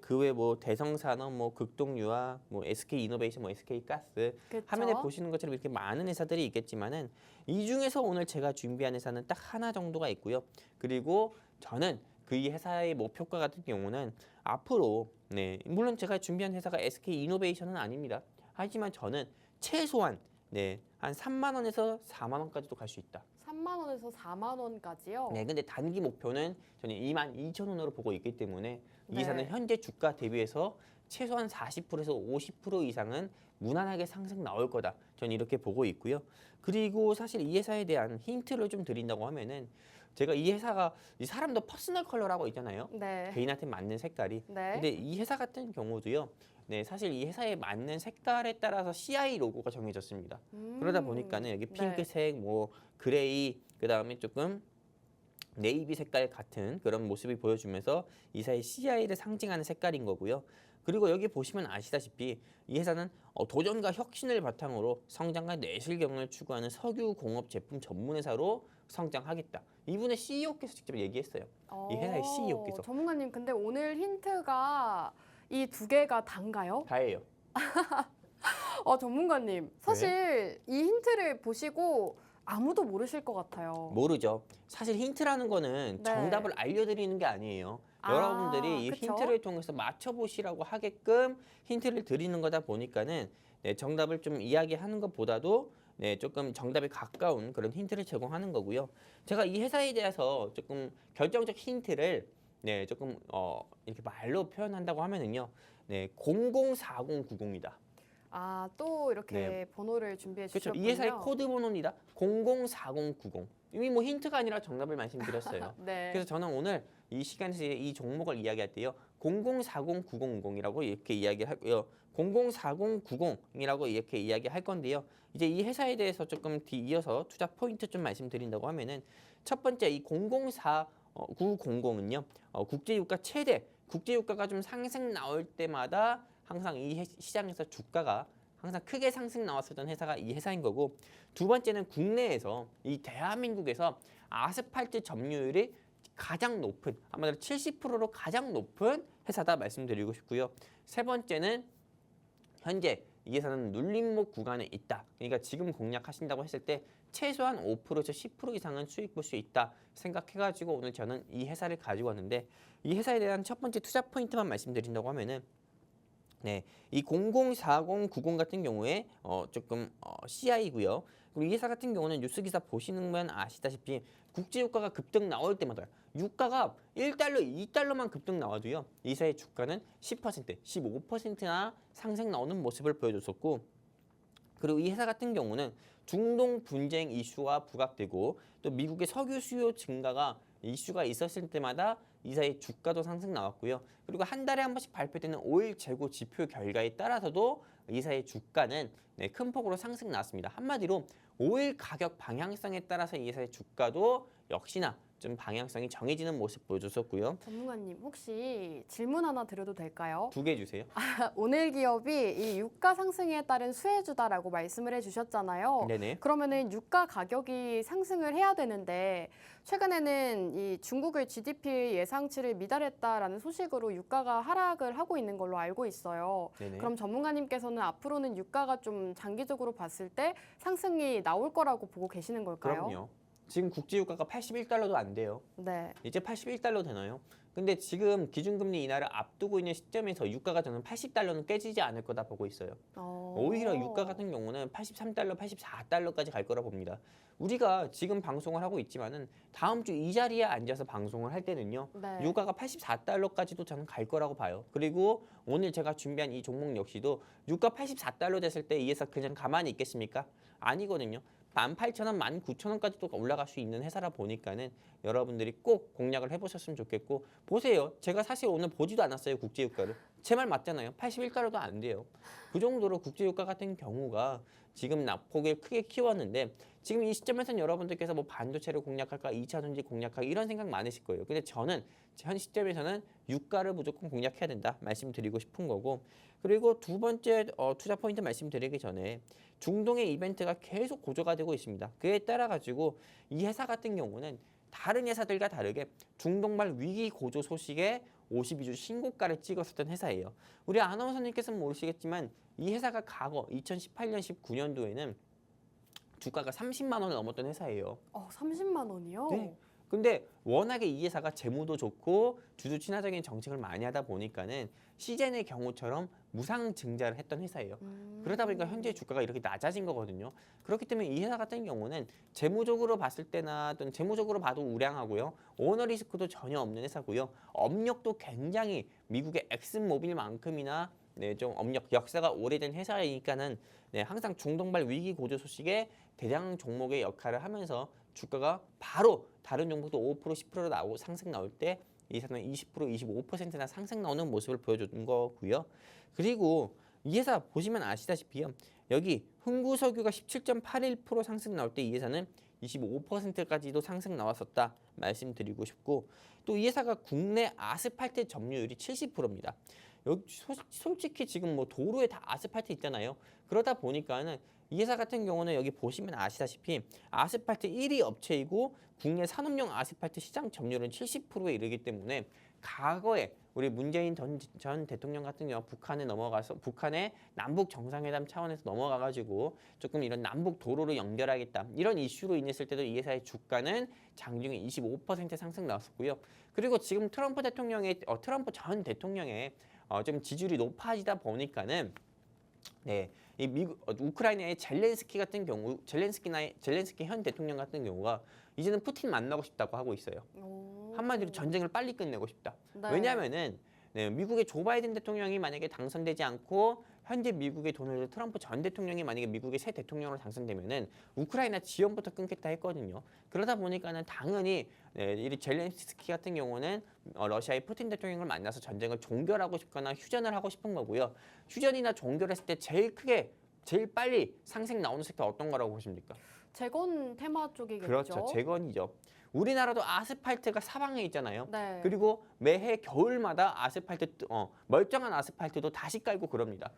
그 외 뭐 대성산업, 뭐 극동유화, 뭐 SK이노베이션, 뭐 SK가스 그쵸? 화면에 보시는 것처럼 이렇게 많은 회사들이 있겠지만은 이 중에서 오늘 제가 준비한 회사는 딱 하나 정도가 있고요. 그리고 저는 그 이 회사의 목표가 같은 경우는 앞으로 물론 제가 준비한 회사가 SK이노베이션은 아닙니다. 하지만 저는 최소한 한 3만 원에서 4만 원까지도 갈 수 있다. 3만 원에서 4만 원까지요? 네, 근데 단기 목표는 저는 2만 2천 원으로 보고 있기 때문에 이 네. 회사는 현재 주가 대비해서 최소한 40%에서 50% 이상은 무난하게 상승 나올 거다. 저는 이렇게 보고 있고요. 그리고 사실 이 회사에 대한 힌트를 좀 드린다고 하면은 제가 이 회사가 이 사람도 퍼스널 컬러라고 있잖아요. 네. 개인한테 맞는 색깔이. 네. 근데 이 회사 같은 경우도요. 사실 이 회사에 맞는 색깔에 따라서 CI 로고가 정해졌습니다. 그러다 보니까는 여기 핑크색, 뭐 그레이, 그다음에 조금 네이비 색깔 같은 그런 모습이 보여주면서 이 회사의 CI를 상징하는 색깔인 거고요. 그리고 여기 보시면 아시다시피 이 회사는 도전과 혁신을 바탕으로 성장과 내실경을 추구하는 석유 공업 제품 전문 회사로 성장하겠다. 이분의 CEO께서 직접 얘기했어요. 이 회사의 CEO께서. 전문가님, 근데 오늘 힌트가 이 두 개가 단가요? 다예요. 전문가님, 사실 이 힌트를 보시고 아무도 모르실 것 같아요. 모르죠. 사실 힌트라는 거는 네. 정답을 알려드리는 게 아니에요. 아, 여러분들이 이 그쵸? 힌트를 통해서 맞춰보시라고 하게끔 힌트를 드리는 거다 보니까는 정답을 좀 이야기하는 것보다도 조금 정답에 가까운 그런 힌트를 제공하는 거고요. 제가 이 회사에 대해서 조금 결정적 힌트를 조금 이렇게 말로 표현한다고 하면은요. 004090이다. 아, 또 이렇게 번호를 준비해 그렇죠. 주셨군요. 이 회사의 코드 번호입니다. 004090. 이미 뭐 힌트가 아니라 정답을 말씀드렸어요. 네. 그래서 저는 오늘 이 시간에서 이 종목을 이야기할 때요. 00409010이라고 이렇게 이야기하고요. 004090이라고 이렇게 이야기할 건데요. 이제 이 회사에 대해서 조금 이어서 투자 포인트 좀 말씀드린다고 하면은 첫 번째 이 004900은요. 국제유가 최대 국제유가가 좀 상승 나올 때마다 항상 이 시장에서 주가가 항상 크게 상승 나왔었던 회사가 이 회사인 거고, 두 번째는 국내에서 이 대한민국에서 아스팔트 점유율이 가장 높은, 아마도 70%로 가장 높은 회사다 말씀드리고 싶고요. 세 번째는 현재 이 회사는 눌림목 구간에 있다. 그러니까 지금 공략하신다고 했을 때 최소한 5%에서 10% 이상은 수익 볼 수 있다 생각해가지고 오늘 저는 이 회사를 가지고 왔는데, 이 회사에 대한 첫 번째 투자 포인트만 말씀드린다고 하면은 이 004090 같은 경우에 조금 CI고요. 그리고 이 회사 같은 경우는 뉴스 기사 보시는 아시다시피 국제유가가 급등 나올 때마다 유가가 1달러, 2달러만 급등 나와도요. 이 회사의 주가는 10%, 15%나 상승 나오는 모습을 보여줬었고, 그리고 이 회사 같은 경우는 중동 분쟁 이슈가 부각되고 또 미국의 석유 수요 증가가 이슈가 있었을 때마다 이사의 주가도 상승 나왔고요. 그리고 한 달에 한 번씩 발표되는 오일 재고 지표 결과에 따라서도 이사의 주가는 큰 폭으로 상승 나왔습니다. 한마디로 오일 가격 방향성에 따라서 이사의 주가도 역시나 좀 방향성이 정해지는 모습 보여줬었고요. 전문가님 혹시 질문 하나 드려도 될까요? 2개 주세요. 오늘 기업이 이 유가 상승에 따른 수혜주다라고 말씀을 해주셨잖아요. 네네. 그러면은 유가 가격이 상승을 해야 되는데 최근에는 이 중국의 GDP 예상치를 미달했다라는 소식으로 유가가 하락을 하고 있는 걸로 알고 있어요. 네네. 그럼 전문가님께서는 앞으로는 유가가 좀 장기적으로 봤을 때 상승이 나올 거라고 보고 계시는 걸까요? 그럼요. 지금 국제유가가 81달러도 안 돼요. 네. 이제 81달러 되나요? 근데 지금 기준금리 인하를 앞두고 있는 시점에서 유가가 저는 80달러는 깨지지 않을 거다 보고 있어요. 오히려 유가 같은 경우는 83달러, 84달러까지 갈 거라 봅니다. 우리가 지금 방송을 하고 있지만은 다음 주 이 자리에 앉아서 방송을 할 때는요. 네. 유가가 84달러까지도 저는 갈 거라고 봐요. 그리고 오늘 제가 준비한 이 종목 역시도 유가 84달러 됐을 때 이 회사 그냥 가만히 있겠습니까? 아니거든요. 18,000원, 19,000원까지도 올라갈 수 있는 회사라 보니까는 여러분들이 꼭 공략을 해보셨으면 좋겠고 보세요. 제가 사실 오늘 보지도 않았어요. 국제유가를. 제 말 맞잖아요. 81달러도 안 돼요. 그 정도로 국제유가 같은 경우가 지금 낙폭을 크게 키웠는데 지금 이 시점에서는 여러분들께서 뭐 반도체를 공략할까 2차 전지 공략할까 이런 생각 많으실 거예요. 근데 저는 현 시점에서는 유가를 무조건 공략해야 된다 말씀드리고 싶은 거고 그리고 두 번째 투자 포인트 말씀드리기 전에 중동의 이벤트가 계속 고조가 되고 있습니다. 그에 따라 가지고 이 회사 같은 경우는 다른 회사들과 다르게 중동발 위기 고조 소식에 52주 신고가를 찍었었던 회사예요. 우리 아나운서님께서는 모르시겠지만 이 회사가 과거 2018년, 19년도에는 주가가 30만 원을 넘었던 회사예요. 30만 원이요? 네. 근데 워낙에 이 회사가 재무도 좋고 주주 친화적인 정책을 많이 하다 보니까는 시젠의 경우처럼 무상 증자를 했던 회사예요. 그러다 보니까 현재 주가가 이렇게 낮아진 거거든요. 그렇기 때문에 이 회사 같은 경우는 재무적으로 봤을 때나 또는 재무적으로 봐도 우량하고요. 오너 리스크도 전혀 없는 회사고요. 업력도 굉장히 미국의 엑슨모빌만큼이나 좀 업력 역사가 오래된 회사이니까는 항상 중동발 위기 고조 소식에 대장 종목의 역할을 하면서 주가가 바로 다른 종목도 5% 10% 나오고 상승 나올 때 이 회사는 20% 25%나 상승 나오는 모습을 보여준 거고요. 그리고 이 회사 보시면 아시다시피요. 여기 흥구석유가 17.81% 상승 나올 때 이 회사는 25%까지도 상승 나왔었다 말씀드리고 싶고 또 이 회사가 국내 아스팔트 점유율이 70%입니다. 여기 솔직히 지금 뭐 도로에 다 아스팔트 있잖아요. 그러다 보니까는 이 회사 같은 경우는 여기 보시면 아시다시피 아스팔트 1위 업체이고 국내 산업용 아스팔트 시장 점유율은 70%에 이르기 때문에 과거에 우리 문재인 전 대통령 같은 경우 북한에 넘어가서 북한의 남북 정상회담 차원에서 넘어가가지고 조금 이런 남북 도로를 연결하겠다 이런 이슈로 인했을 때도 이 회사의 주가는 장중에 25% 상승 나왔었고요. 그리고 지금 트럼프 전 대통령의 좀 지지율이 높아지다 보니까는 이 미국 우크라이나의 젤렌스키 같은 경우 젤렌스키 현 대통령 같은 경우가 이제는 푸틴 만나고 싶다고 하고 있어요. 한마디로 전쟁을 빨리 끝내고 싶다. 네. 왜냐하면은 미국의 조 바이든 대통령이 만약에 당선되지 않고 현재 미국의 도널드 트럼프 전 대통령이 만약에 미국의 새 대통령으로 당선되면은 우크라이나 지원부터 끊겠다 했거든요. 그러다 보니까는 당연히 이 젤렌스키 같은 경우는 러시아의 푸틴 대통령을 만나서 전쟁을 종결하고 싶거나 휴전을 하고 싶은 거고요. 휴전이나 종결했을 때 제일 빨리 상승 나오는 섹터 어떤 거라고 보십니까? 재건 테마 쪽이겠죠. 그렇죠. 재건이죠. 우리나라도 아스팔트가 사방에 있잖아요. 네. 그리고 매해 겨울마다 멀쩡한 아스팔트도 다시 깔고 그럽니다.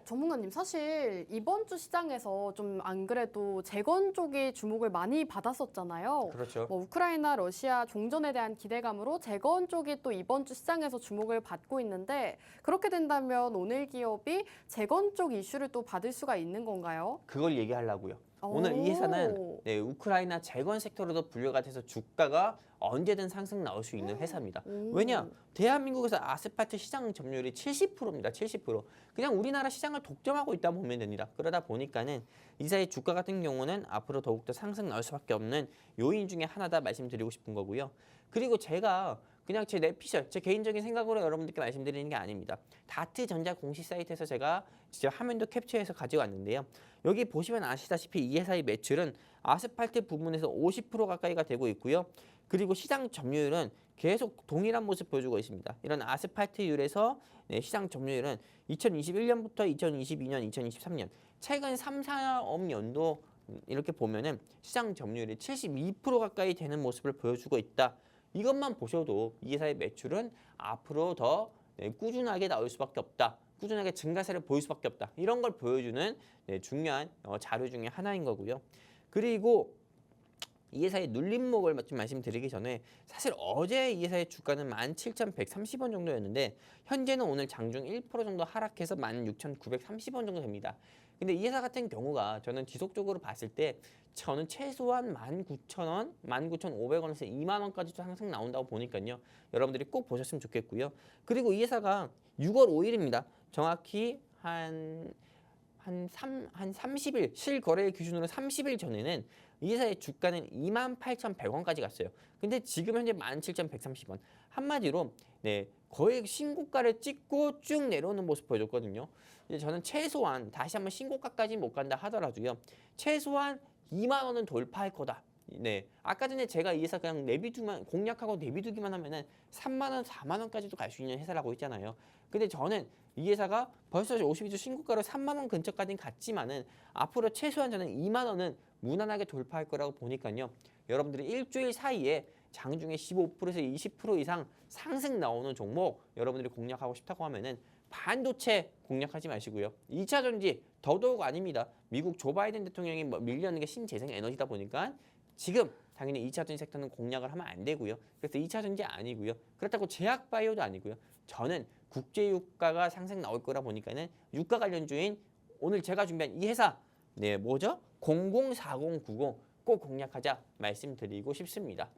전문가님 사실 이번 주 시장에서 좀 안 그래도 재건 쪽이 주목을 많이 받았었잖아요. 그렇죠. 우크라이나, 러시아 종전에 대한 기대감으로 재건 쪽이 또 이번 주 시장에서 주목을 받고 있는데 그렇게 된다면 오늘 기업이 재건 쪽 이슈를 또 받을 수가 있는 건가요? 그걸 얘기하려고요. 오늘 이 회사는 우크라이나 재건 섹터로도 분류가 돼서 주가가 언제든 상승 나올 수 있는 회사입니다. 왜냐? 대한민국에서 아스팔트 시장 점유율이 70%입니다. 70%. 그냥 우리나라 시장을 독점하고 있다 보면 됩니다. 그러다 보니까는 이 회사의 주가 같은 경우는 앞으로 더욱더 상승 나올 수밖에 없는 요인 중에 하나다 말씀드리고 싶은 거고요. 그리고 제가 그냥 제 내피셜, 제 개인적인 생각으로 여러분들께 말씀드리는 게 아닙니다. 다트전자 공식 사이트에서 제가 직접 화면도 캡처해서 가지고 왔는데요. 여기 보시면 아시다시피 이 회사의 매출은 아스팔트 부분에서 50% 가까이가 되고 있고요. 그리고 시장 점유율은 계속 동일한 모습 보여주고 있습니다. 이런 아스팔트율에서 시장 점유율은 2021년부터 2022년, 2023년 최근 3, 4업 연도 이렇게 보면은 시장 점유율이 72% 가까이 되는 모습을 보여주고 있다. 이것만 보셔도 이 회사의 매출은 앞으로 더 꾸준하게 나올 수밖에 없다. 꾸준하게 증가세를 보일 수밖에 없다. 이런 걸 보여주는 중요한 자료 중에 하나인 거고요. 그리고 이 회사의 눌림목을 좀 말씀드리기 전에 사실 어제 이 회사의 주가는 17,130원 정도였는데 현재는 오늘 장중 1% 정도 하락해서 16,930원 정도 됩니다. 근데 이 회사 같은 경우가 저는 지속적으로 봤을 때 저는 최소한 19,000원, 19,500원에서 2만 원까지도 항상 나온다고 보니까요. 여러분들이 꼭 보셨으면 좋겠고요. 그리고 이 회사가 6월 5일입니다. 정확히 한 30일 실거래일 기준으로 30일 전에는 이 회사의 주가는 28,100원까지 갔어요. 근데 지금 현재 17,130원. 한마디로 거의 신고가를 찍고 쭉 내려오는 모습 보여줬거든요. 이제 저는 최소한 다시 한번 신고가까지 못 간다 하더라도요. 최소한 2만 원은 돌파할 거다. 아까 전에 제가 이 회사 그냥 내비두기만 공략하고 내비두기만 하면은 3만 원, 4만 원까지도 갈 수 있는 회사라고 했잖아요. 근데 저는 이 회사가 벌써 52주 신고가로 3만 원 근처까지는 갔지만은 앞으로 최소한 저는 2만 원은 무난하게 돌파할 거라고 보니까요. 여러분들이 일주일 사이에 장중에 15%에서 20% 이상 상승 나오는 종목 여러분들이 공략하고 싶다고 하면은 반도체 공략하지 마시고요. 2차 전지 더더욱 아닙니다. 미국 조 바이든 대통령이 밀려는 게 신재생 에너지다 보니까 지금 당연히 2차 전지 섹터는 공략을 하면 안 되고요. 그래서 2차 전지 아니고요. 그렇다고 제약 바이오도 아니고요. 저는 국제 유가가 상승 나올 거라 보니까는 유가 관련주인 오늘 제가 준비한 이 회사 뭐죠? 004090 꼭 공략하자 말씀드리고 싶습니다.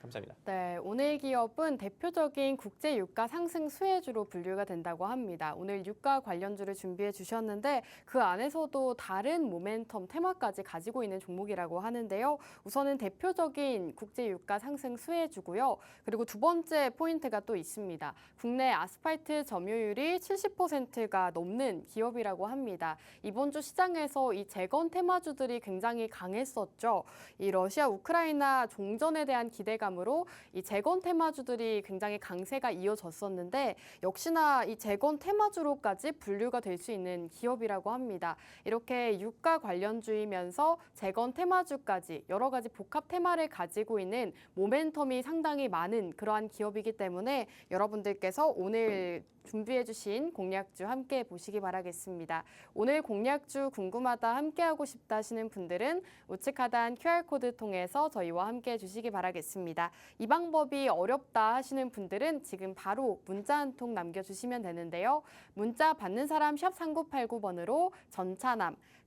감사합니다. 네, 오늘 기업은 대표적인 국제 유가 상승 수혜주로 분류가 된다고 합니다. 오늘 유가 관련주를 준비해 주셨는데 그 안에서도 다른 모멘텀 테마까지 가지고 있는 종목이라고 하는데요. 우선은 대표적인 국제 유가 상승 수혜주고요. 그리고 두 번째 포인트가 또 있습니다. 국내 아스팔트 점유율이 70%가 넘는 기업이라고 합니다. 이번 주 시장에서 이 재건 테마주들이 굉장히 강했었죠. 이 러시아 우크라이나 종전에 대한 기대감 으로 이 재건 테마주들이 굉장히 강세가 이어졌었는데 역시나 이 재건 테마주로까지 분류가 될 수 있는 기업이라고 합니다. 이렇게 유가 관련주이면서 재건 테마주까지 여러 가지 복합 테마를 가지고 있는 모멘텀이 상당히 많은 그러한 기업이기 때문에 여러분들께서 오늘 준비해 주신 공략주 함께 보시기 바라겠습니다. 오늘 공략주 궁금하다, 함께하고 싶다 하시는 분들은 우측 하단 QR코드 통해서 저희와 함께해 주시기 바라겠습니다. 이 방법이 어렵다 하시는 분들은 지금 바로 문자 한 통 남겨주시면 되는데요. 문자 받는 사람 샵 3989번으로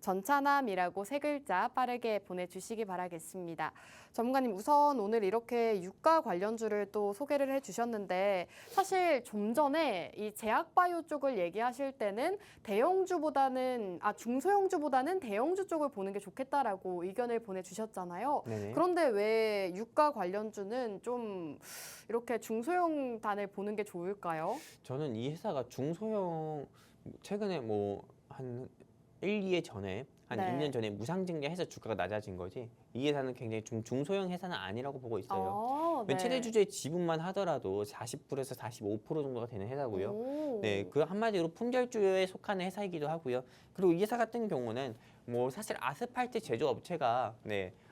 전차남이라고 세 글자 빠르게 보내주시기 바라겠습니다. 전문가님, 우선 오늘 이렇게 유가 관련주를 또 소개를 해주셨는데 사실 좀 전에 이 제약바이오 쪽을 얘기하실 때는 중소형주보다는 대형주 쪽을 보는 게 좋겠다라고 의견을 보내주셨잖아요. 네네. 그런데 왜 유가 관련주는 좀 이렇게 중소형 단을 보는 게 좋을까요? 저는 이 회사가 중소형 최근에 한 1, 2회 전에 한 네. 2년 전에 무상증자해서 주가가 낮아진 거지. 이 회사는 굉장히 좀 중소형 회사는 아니라고 보고 있어요. 네. 최대 주주의 지분만 하더라도 40%에서 45% 정도가 되는 회사고요. 오. 그 한마디로 품절주에 속하는 회사이기도 하고요. 그리고 이 회사 같은 경우는 사실 아스팔트 제조업체가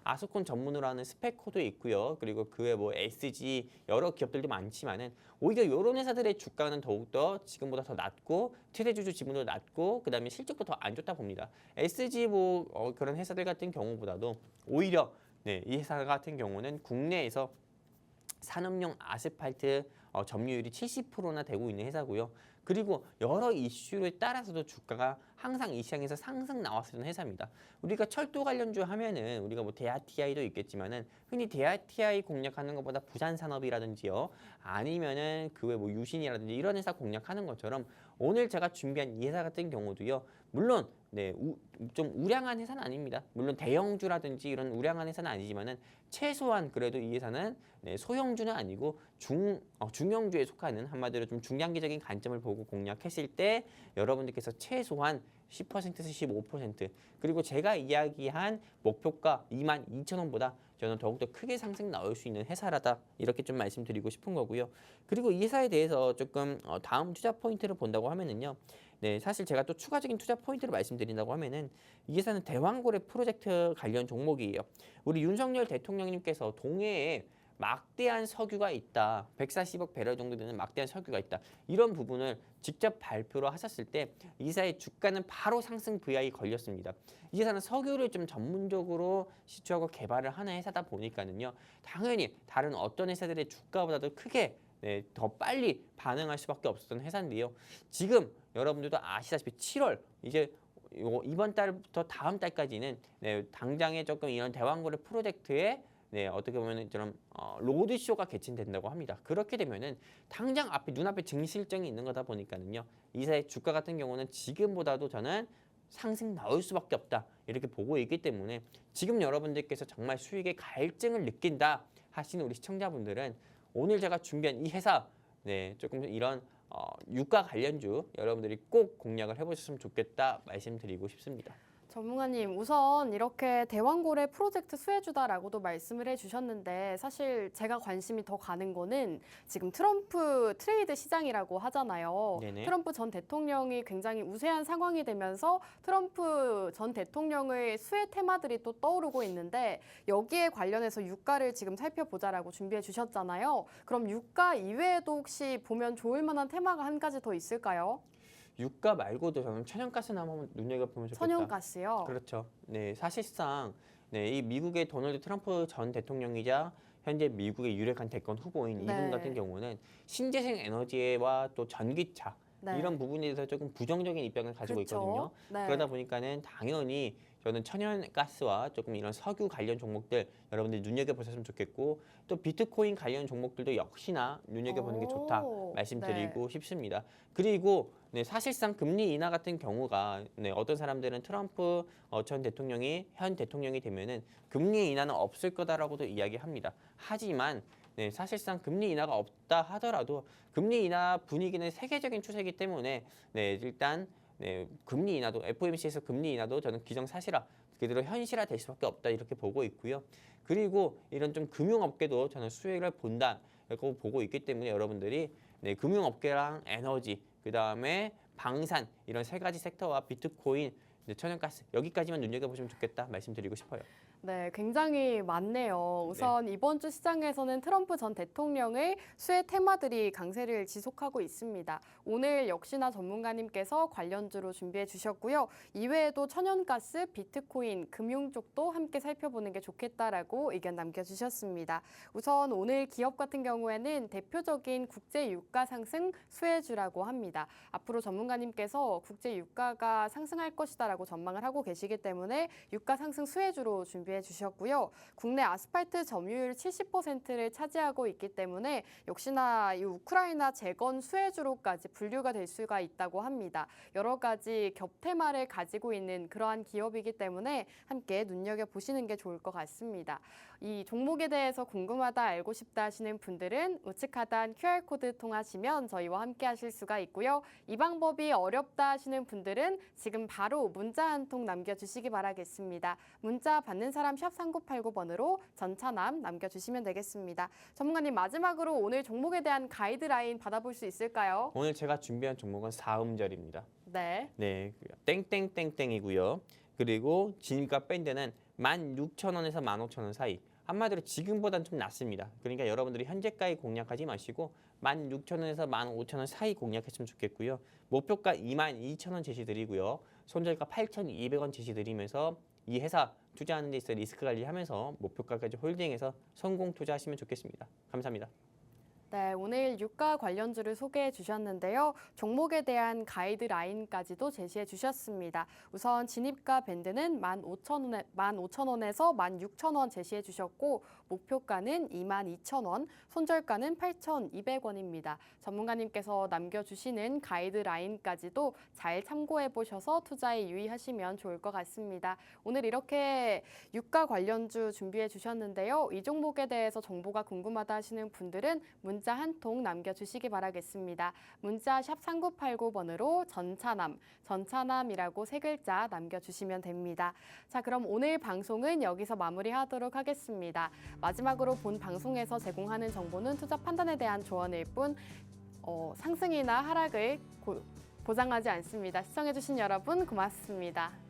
아스콘 전문으로 하는 스페코도 있고요. 그리고 그 외 SG 여러 기업들도 많지만은 오히려 이런 회사들의 주가는 더욱더 지금보다 더 낮고 최대 주주 지분도 낮고 그다음에 실적도 더 안 좋다 봅니다. SG 그런 회사들 같은 경우보다도 오히려 이 회사 같은 경우는 국내에서 산업용 아스팔트 점유율이 70%나 되고 있는 회사고요. 그리고 여러 이슈에 따라서도 주가가 항상 이 시장에서 상승 나왔었던 회사입니다. 우리가 철도 관련주 하면은 우리가 대하TI도 있겠지만은 흔히 대하TI 공략하는 것보다 부산산업이라든지요, 아니면은 그 외 유신이라든지 이런 회사 공략하는 것처럼 오늘 제가 준비한 이 회사 같은 경우도요, 물론 좀 우량한 회사는 아닙니다. 물론 대형주라든지 이런 우량한 회사는 아니지만은 최소한 그래도 이 회사는 소형주는 아니고 중형주에 속하는 한마디로 좀 중장기적인 관점을 보고 공략했을 때 여러분들께서 최소한 10%에서 15% 그리고 제가 이야기한 목표가 22,000원보다 저는 더욱더 크게 상승 나올 수 있는 회사라다 이렇게 좀 말씀드리고 싶은 거고요. 그리고 이 회사에 대해서 조금 다음 투자 포인트를 본다고 하면은요. 사실 제가 또 추가적인 투자 포인트를 말씀드린다고 하면은 이 회사는 대왕고래 프로젝트 관련 종목이에요. 우리 윤석열 대통령님께서 동해에 막대한 석유가 있다. 140억 배럴 정도 되는 막대한 석유가 있다. 이런 부분을 직접 발표를 하셨을 때 이 회사의 주가는 바로 상승 VI 걸렸습니다. 이 회사는 석유를 좀 전문적으로 시추하고 개발을 하는 회사다 보니까는요. 당연히 다른 어떤 회사들의 주가보다도 크게 더 빨리 반응할 수밖에 없었던 회사인데요. 지금 여러분들도 아시다시피 7월 이제 이번 달부터 다음 달까지는 당장에 조금 이런 대왕거래 프로젝트에 어떻게 보면 좀 로드쇼가 개최된다고 합니다. 그렇게 되면은 당장 눈앞에 증시 일정이 있는 거다 보니까는요. 이사의 주가 같은 경우는 지금보다도 저는 상승 나올 수밖에 없다. 이렇게 보고 있기 때문에 지금 여러분들께서 정말 수익의 갈증을 느낀다 하시는 우리 시청자분들은 오늘 제가 준비한 이 회사 조금 이런 유가 관련주 여러분들이 꼭 공략을 해보셨으면 좋겠다 말씀드리고 싶습니다. 전문가님, 우선 이렇게 대왕고래 프로젝트 수혜주다라고도 말씀을 해주셨는데 사실 제가 관심이 더 가는 거는 지금 트럼프 트레이드 시장이라고 하잖아요. 네네. 트럼프 전 대통령이 굉장히 우세한 상황이 되면서 트럼프 전 대통령의 수혜 테마들이 또 떠오르고 있는데 여기에 관련해서 유가를 지금 살펴보자라고 준비해 주셨잖아요. 그럼 유가 이외에도 혹시 보면 좋을 만한 테마가 한 가지 더 있을까요? 유가 말고도 저는 천연가스나 한번 눈여겨보면 좋겠다. 천연가스요? 그렇죠. 사실상 이 미국의 도널드 트럼프 전 대통령이자 현재 미국의 유력한 대권 후보인 이분 같은 경우는 신재생 에너지와 또 전기차 이런 부분에 대해서 조금 부정적인 입장을 가지고 그렇죠. 있거든요. 그러다 보니까는 당연히 저는 천연가스와 조금 이런 석유 관련 종목들 여러분들 눈여겨보셨으면 좋겠고 또 비트코인 관련 종목들도 역시나 눈여겨보는 게 좋다 말씀드리고 싶습니다. 그리고 사실상 금리 인하 같은 경우가 어떤 사람들은 트럼프 전 대통령이 현 대통령이 되면은 금리 인하는 없을 거다라고도 이야기합니다. 하지만 사실상 금리 인하가 없다 하더라도 금리 인하 분위기는 세계적인 추세이기 때문에 일단 금리 인하도 FOMC에서 금리 인하도 저는 기정사실화 그대로 현실화 될 수밖에 없다 이렇게 보고 있고요. 그리고 이런 좀 금융업계도 저는 수혜를 본다라고 보고 있기 때문에 여러분들이 금융업계랑 에너지 그다음에 방산 이런 세 가지 섹터와 비트코인 천연가스 여기까지만 눈여겨보시면 좋겠다 말씀드리고 싶어요. 네, 굉장히 많네요. 우선 이번 주 시장에서는 트럼프 전 대통령의 수혜 테마들이 강세를 지속하고 있습니다. 오늘 역시나 전문가님께서 관련주로 준비해 주셨고요. 이외에도 천연가스, 비트코인, 금융 쪽도 함께 살펴보는 게 좋겠다라고 의견 남겨주셨습니다. 우선 오늘 기업 같은 경우에는 대표적인 국제 유가 상승 수혜주라고 합니다. 앞으로 전문가님께서 국제 유가가 상승할 것이다라고 전망을 하고 계시기 때문에 유가 상승 수혜주로 준비해 주셨고요. 국내 아스팔트 점유율 70%를 차지하고 있기 때문에 역시나 이 우크라이나 재건 수혜주로까지 분류가 될 수가 있다고 합니다. 여러 가지 겹테마를 가지고 있는 그러한 기업이기 때문에 함께 눈여겨보시는 게 좋을 것 같습니다. 이 종목에 대해서 궁금하다 알고 싶다 하시는 분들은 우측 하단 QR코드 통하시면 저희와 함께 하실 수가 있고요. 이 방법이 어렵다 하시는 분들은 지금 바로 문자 한 통 남겨주시기 바라겠습니다. 문자 받는 사람 샵 3989번으로 전차남 남겨주시면 되겠습니다. 전문가님 마지막으로 오늘 종목에 대한 가이드라인 받아볼 수 있을까요? 오늘 제가 준비한 종목은 4음절입니다. 네. 땡땡땡땡이고요. 그리고 진가 밴드는 16,000원에서 15,000원 사이. 한마디로 지금보다는 좀 낮습니다. 그러니까 여러분들이 현재가에 공략하지 마시고 16,000원에서 15,000원 사이 공략했으면 좋겠고요. 목표가 22,000원 제시드리고요. 손절가 8,200원 제시드리면서 이 회사 투자하는 데 있어 리스크 관리하면서 목표가까지 홀딩해서 성공 투자하시면 좋겠습니다. 감사합니다. 네, 오늘 유가 관련주를 소개해 주셨는데요. 종목에 대한 가이드라인까지도 제시해 주셨습니다. 우선 진입가 밴드는 15,000원에서 16,000원 제시해 주셨고 목표가는 22,000원, 손절가는 8,200원입니다. 전문가님께서 남겨주시는 가이드라인까지도 잘 참고해 보셔서 투자에 유의하시면 좋을 것 같습니다. 오늘 이렇게 유가 관련주 준비해 주셨는데요. 이 종목에 대해서 정보가 궁금하다 하시는 분들은 문자 한 통 남겨주시기 바라겠습니다. 문자 샵 3989번으로 전차남이라고 3글자 남겨주시면 됩니다. 자, 그럼 오늘 방송은 여기서 마무리하도록 하겠습니다. 마지막으로 본 방송에서 제공하는 정보는 투자 판단에 대한 조언일 뿐 상승이나 하락을 보장하지 않습니다. 시청해주신 여러분 고맙습니다.